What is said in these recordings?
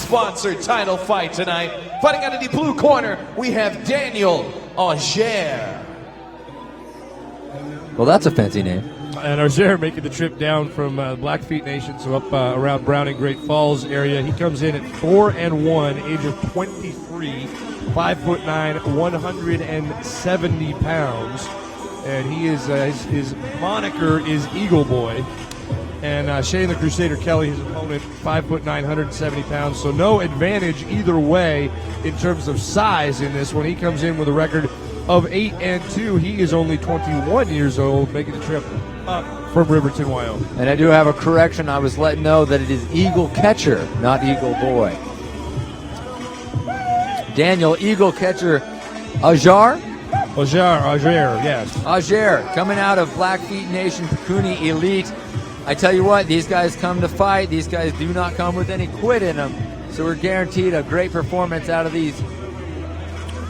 sponsored title fight tonight. Fighting out of the blue corner, we have Daniel Augare. Well, that's a fancy name. And Augare making the trip down from Blackfeet Nation, so up around Browning, Great Falls area. He comes in at 4-1, age of 23, 5'9", 170 pounds. And he is his moniker is Eagle Boy. And Shane the Crusader Kelly, his opponent, 5'9", 170 pounds. So no advantage either way in terms of size in this one. He comes in with a record of 8-2. He is only 21 years old, making the trip up from Riverton, Wyoming. And I do have a correction. I was let know that it is Eagle Catcher, not Eagle Boy. Daniel Eagle Catcher Augare? Augare, yes. Augare, coming out of Blackfeet Nation Pikuni Elite. I tell you what, these guys come to fight. These guys do not come with any quit in them. So we're guaranteed a great performance out of these.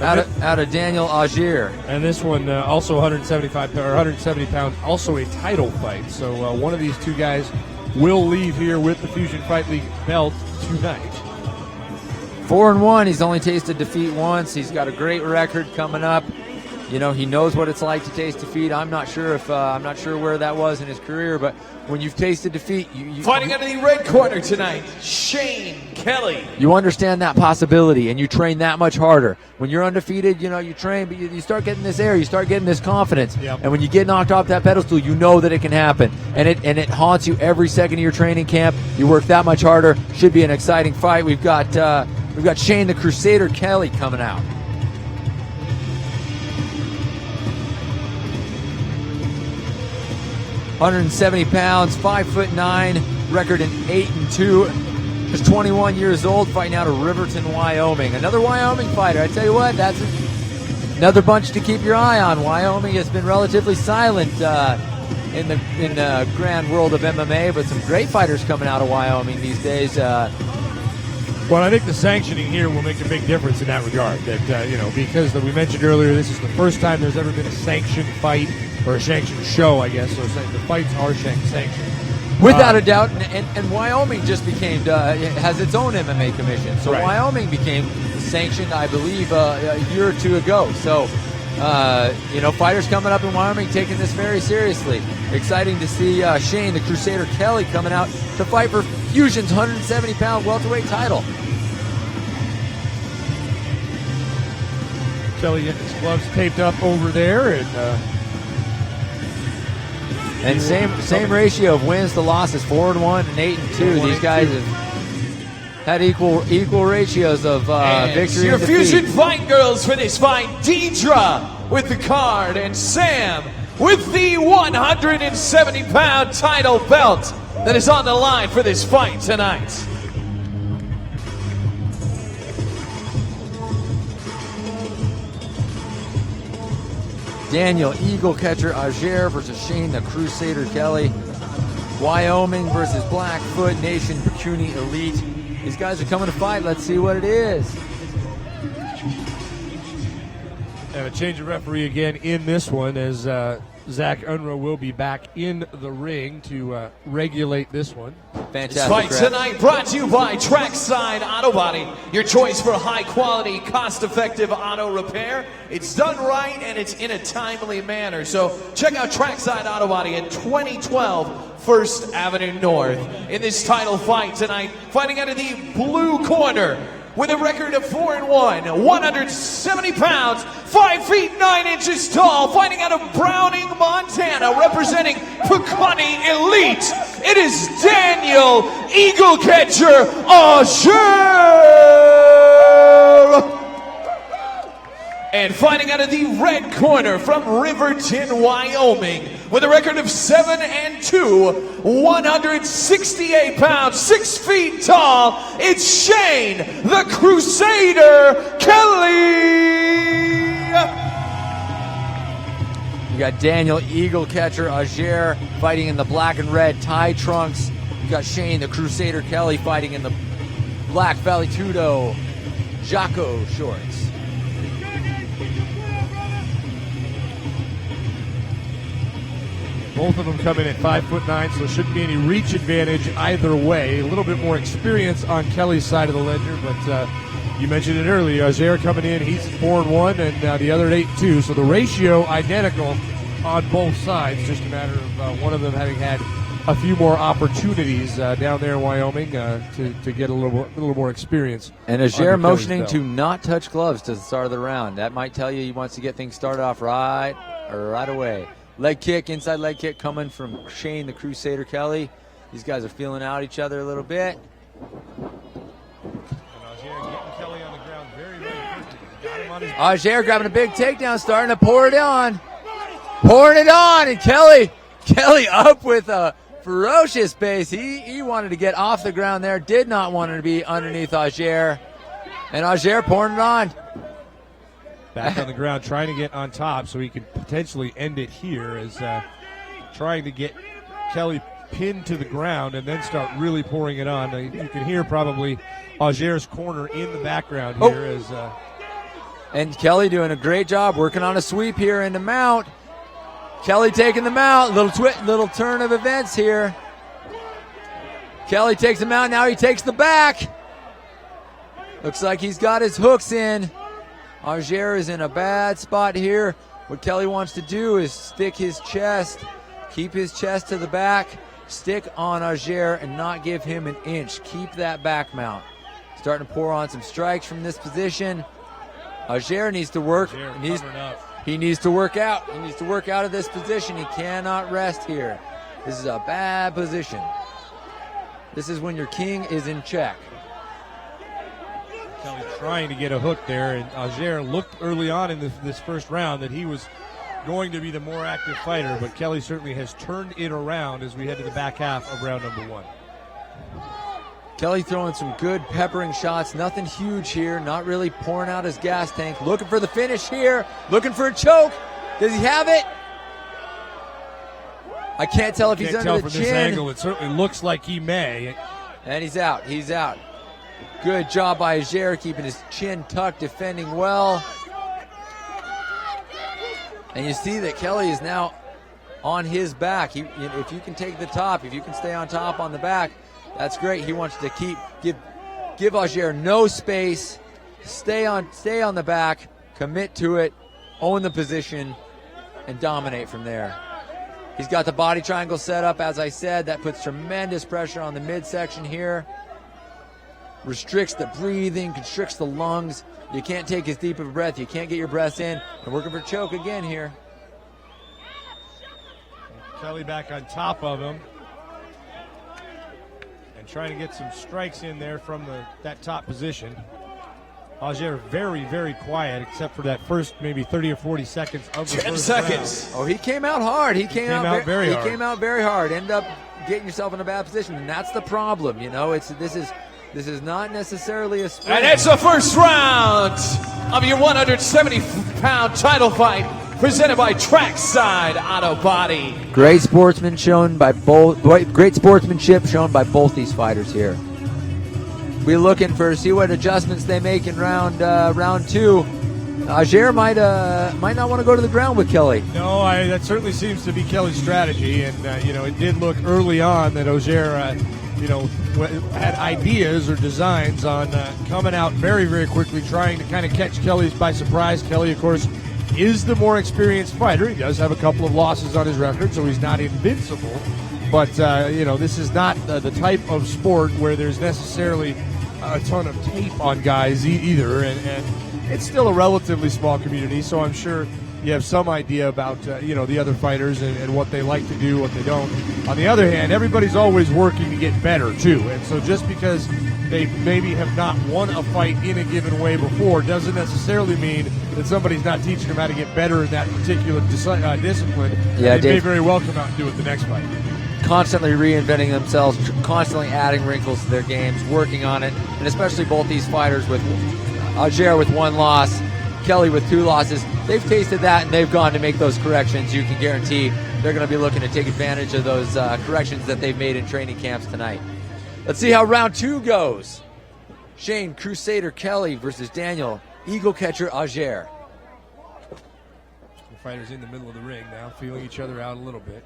Out of Daniel Augare. And this one also 170 pounds, also a title fight. So one of these two guys will leave here with the Fusion Fight League belt tonight. 4-1. He's only tasted defeat once. He's got a great record coming up. You know, he knows what it's like to taste defeat. I'm not sure where that was in his career, but when you've tasted defeat, fighting out of the red corner tonight, Shane Kelly. You understand that possibility, and you train that much harder. When you're undefeated, you know, you train, but you start getting this air, you start getting this confidence. Yep. And when you get knocked off that pedestal, you know that it can happen, and it haunts you every second of your training camp. You work that much harder. Should be an exciting fight. We've got Shane the Crusader Kelly coming out. .170 pounds, 5'9", record in 8-2. Just 21 years old, fighting out of Riverton, Wyoming. Another Wyoming fighter. I tell you what, that's another bunch to keep your eye on. Wyoming has been relatively silent in the grand world of MMA, but some great fighters coming out of Wyoming these days. Well, I think the sanctioning here will make a big difference in that regard. That because we mentioned earlier, this is the first time there's ever been a sanctioned fight, or a sanctioned show, I guess. So the fights are sanctioned. Without a doubt, and Wyoming just became, has its own MMA commission. So right. Wyoming became sanctioned, I believe, a year or two ago. So, fighters coming up in Wyoming taking this very seriously. Exciting to see Shane, the Crusader Kelly, coming out to fight for Fusion's 170-pound welterweight title. Kelly getting his gloves taped up over there, and same ratio of wins to losses, 4-1 and 8-2. These guys have had equal ratios of victory and defeat. Your Fusion Fight Girls for this fight, Deidre with the card, and Sam with the 170-pound title belt that is on the line for this fight tonight. Daniel Eagle Catcher Augare versus Shane the Crusader Kelly. Wyoming versus Blackfoot Nation Pikuni Elite. These guys are coming to fight. Let's see what it is. And a change of referee again in this one, as Zach Unruh will be back in the ring to regulate this one. Fantastic. This fight tonight brought to you by Trackside Auto Body, your choice for high-quality, cost-effective auto repair. It's done right, and it's in a timely manner. So check out Trackside Auto Body at 2012 First Avenue North. In this title fight tonight, fighting out of the blue corner, with a record of 4-1, 170 pounds, 5 feet 9 inches tall, fighting out of Browning, Montana, representing Pikuni Elite. It is Daniel Eagle Catcher Augare. And fighting out of the red corner from Riverton, Wyoming, with a record of 7-2, 168 pounds, 6 feet tall, it's Shane the Crusader Kelly. You got Daniel Eagle Catcher Augare fighting in the black and red tie trunks. You got Shane the Crusader Kelly fighting in the black Valley Tudo Jocko shorts. Both of them come in at 5'9", so there shouldn't be any reach advantage either way. A little bit more experience on Kelly's side of the ledger, but you mentioned it earlier. Augare coming in, he's 4-1, and the other at 8-2. So the ratio identical on both sides. Just a matter of one of them having had a few more opportunities down there in Wyoming to get a little more experience. And Augare motioning to not touch gloves to the start of the round. That might tell you he wants to get things started off right away. Leg kick, inside leg kick coming from Shane the Crusader Kelly. These guys are feeling out each other a little bit. Augare grabbing a big takedown, starting to pour it on. Pouring it on, and Kelly up with a ferocious pace. He wanted to get off the ground there, did not want to be underneath Augare. And Augare pouring it on. Back on the ground, trying to get on top so he could potentially end it here, as trying to get Kelly pinned to the ground and then start really pouring it on. You can hear probably Augere's corner in the background here. As and Kelly doing a great job working on a sweep here in the mount. Kelly taking the mount, little turn of events here. Kelly takes him out, now he takes the back. Looks like he's got his hooks in. Augare is in a bad spot here. What Kelly wants to do is stick his chest, keep his chest to the back, stick on Augare and not give him an inch. Keep that back mount. Starting to pour on some strikes from this position. Augare needs to work. He needs to work out. He needs to work out of this position. He cannot rest here. This is a bad position. This is when your king is in check. Kelly trying to get a hook there, and Augare looked early on in this first round that he was going to be the more active fighter, but Kelly certainly has turned it around as we head to the back half of round number 1. Kelly throwing some good peppering shots, nothing huge here, not really pouring out his gas tank. Looking for the finish here, looking for a choke. Does he have it? I can't tell if he's under the chin. From this angle, it certainly looks like he may. And he's out. Good job by Augare, keeping his chin tucked, defending well. And you see that Kelly is now on his back. If you can take the top, if you can stay on top on the back, that's great. He wants to give Augare no space, stay on the back, commit to it, own the position, and dominate from there. He's got the body triangle set up, as I said. That puts tremendous pressure on the midsection here. Restricts the breathing, constricts the lungs. You can't take as deep of a breath. You can't get your breath in. And working for choke again here. Kelly back on top of him. And trying to get some strikes in there from that top position. Augare very, very quiet, except for that first maybe 30 or 40 seconds of the 10 first seconds. round. Oh, he came out hard. He came out very hard. He came out very hard. End up getting yourself in a bad position, and that's the problem. You know, this is not necessarily a sprint. And it's the first round of your 170-pound title fight, presented by Trackside Auto Body. Great sportsmanship shown by both these fighters here. We're looking see what adjustments they make in round 2. Augare might not want to go to the ground with Kelly. No, that certainly seems to be Kelly's strategy, and it did look early on that Augare had ideas or designs on coming out very, very quickly, trying to kind of catch Kelly by surprise. Kelly, of course, is the more experienced fighter. He does have a couple of losses on his record, so he's not invincible. But, this is not the type of sport where there's necessarily a ton of tape on guys either. And it's still a relatively small community, so I'm sure you have some idea about, the other fighters and what they like to do, what they don't. On the other hand, everybody's always working to get better, too. And so just because they maybe have not won a fight in a given way before doesn't necessarily mean that somebody's not teaching them how to get better in that particular discipline. Yeah, they may very well come out and do it the next fight. Constantly reinventing themselves, constantly adding wrinkles to their games, working on it, and especially both these fighters with Augare with 1 loss, Kelly with 2 losses. They've tasted that and they've gone to make those corrections. You can guarantee they're going to be looking to take advantage of those corrections that they've made in training camps tonight. Let's see how round 2 goes. Shane Crusader Kelly versus Daniel Eagle Catcher Augare. The fighters in the middle of the ring now, feeling each other out a little bit.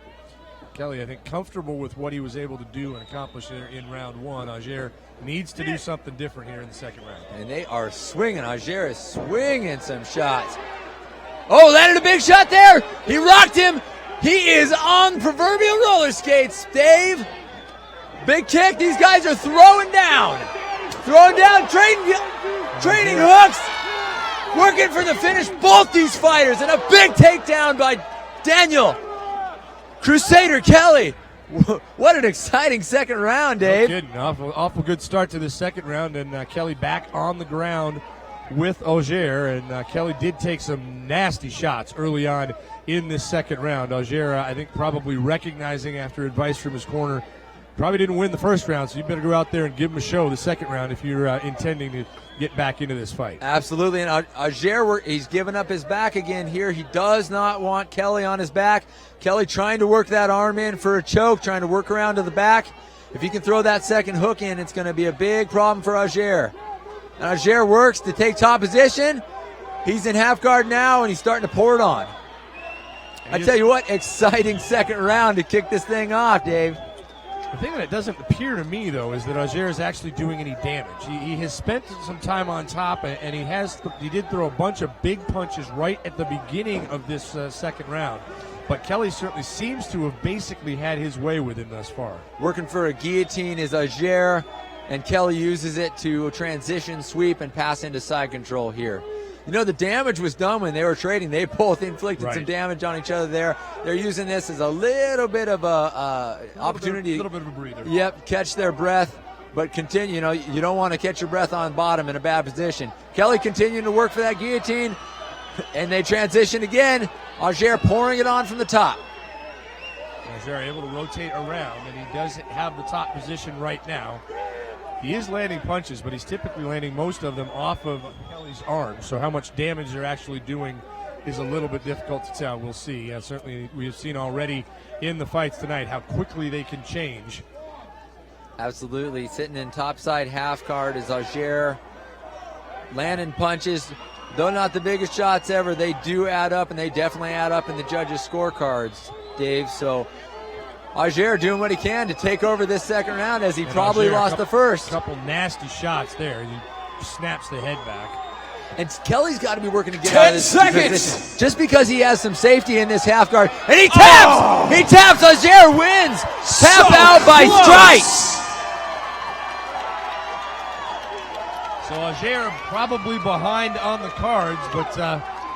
Kelly, I think, comfortable with what he was able to do and accomplish there in round one. Augare needs to do something different here in the second round. And they are swinging. Augare is swinging some shots. Oh, landed a big shot there. He rocked him. He is on proverbial roller skates, Dave. Big kick. These guys are throwing down. Trading hooks. Working for the finish, both these fighters. And a big takedown by Daniel Crusader Kelly. What an exciting second round, Dave. No kidding. Awful good start to the second round, and Kelly back on the ground with Augare, and Kelly did take some nasty shots early on in this second round. Augare, I think, probably recognizing after advice from his corner, probably didn't win the first round, so you better go out there and give him a show the second round if you're intending to get back into this fight. Absolutely, and Augare, he's given up his back again here. He does not want Kelly on his back. Kelly trying to work that arm in for a choke, trying to work around to the back. If he can throw that second hook in, it's going to be a big problem for Augare. And Augare works to take top position. He's in half guard now, and he's starting to pour it on. I tell you what, exciting second round to kick this thing off, Dave. The thing that doesn't appear to me, though, is that Augare is actually doing any damage. He has spent some time on top, and he did throw a bunch of big punches right at the beginning of this second round. But Kelly certainly seems to have basically had his way with him thus far. Working for a guillotine is Augare, and Kelly uses it to transition, sweep, and pass into side control here. You know, the damage was done when they were trading. They both inflicted some damage on each other there. They're using this as a little bit of a opportunity. A little bit of a breather. Yep, catch their breath, but continue. You know, you don't want to catch your breath on bottom in a bad position. Kelly continuing to work for that guillotine, and they transition again. Augare pouring it on from the top. Augare able to rotate around, and he does have the top position right now. He is landing punches, but he's typically landing most of them off of Kelly's arm. So how much damage they're actually doing is a little bit difficult to tell. We'll see. Certainly we have seen already in the fights tonight how quickly they can change. Absolutely. Sitting in topside half guard is Augare. Landing punches, though not the biggest shots ever, they do add up, and they definitely add up in the judges' scorecards, Dave. So Augare doing what he can to take over this second round, as he probably lost the first. A couple nasty shots there. He snaps the head back. And Kelly's got to be working to get out of this 10 seconds. position, just because he has some safety in this half guard. And he taps! He taps! Augare wins! Tap out by strikes! So Augare probably behind on the cards, but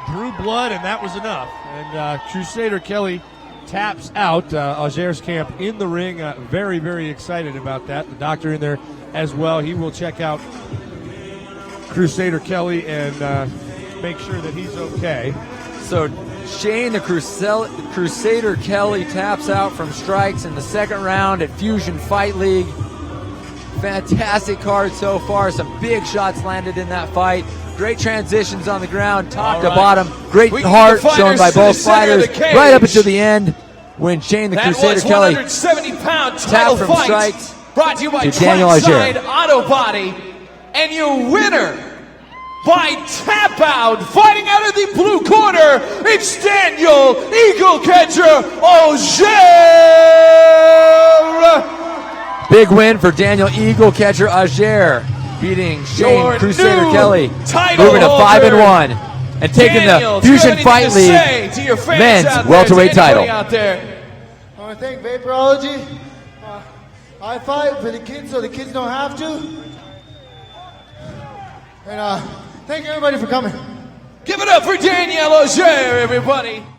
drew blood, and that was enough. And Crusader Kelly taps out. Augare's camp in the ring, very, very excited about that. The doctor in there as well. He will check out Crusader Kelly and make sure that he's okay. So Shane, the Crusader Kelly, taps out from strikes in the second round at Fusion Fight League. Fantastic card so far. Some big shots landed in that fight. Great transitions on the ground, top to bottom. Great heart shown by both fighters right up until the end when Shane the Crusader Kelly tapped from strikes brought to you by Daniel Trackside Auto Body. And your winner by tap out, fighting out of the blue corner, it's Daniel Eagle Catcher Augare. Big win for Daniel Eagle Catcher Augare, beating Shane Crusader Kelly, moving to 5-1, and taking the Fusion Fight League men's welterweight title. I want to thank Vaporology. I fight for the kids so the kids don't have to. And thank everybody for coming. Give it up for Daniel Augare, everybody.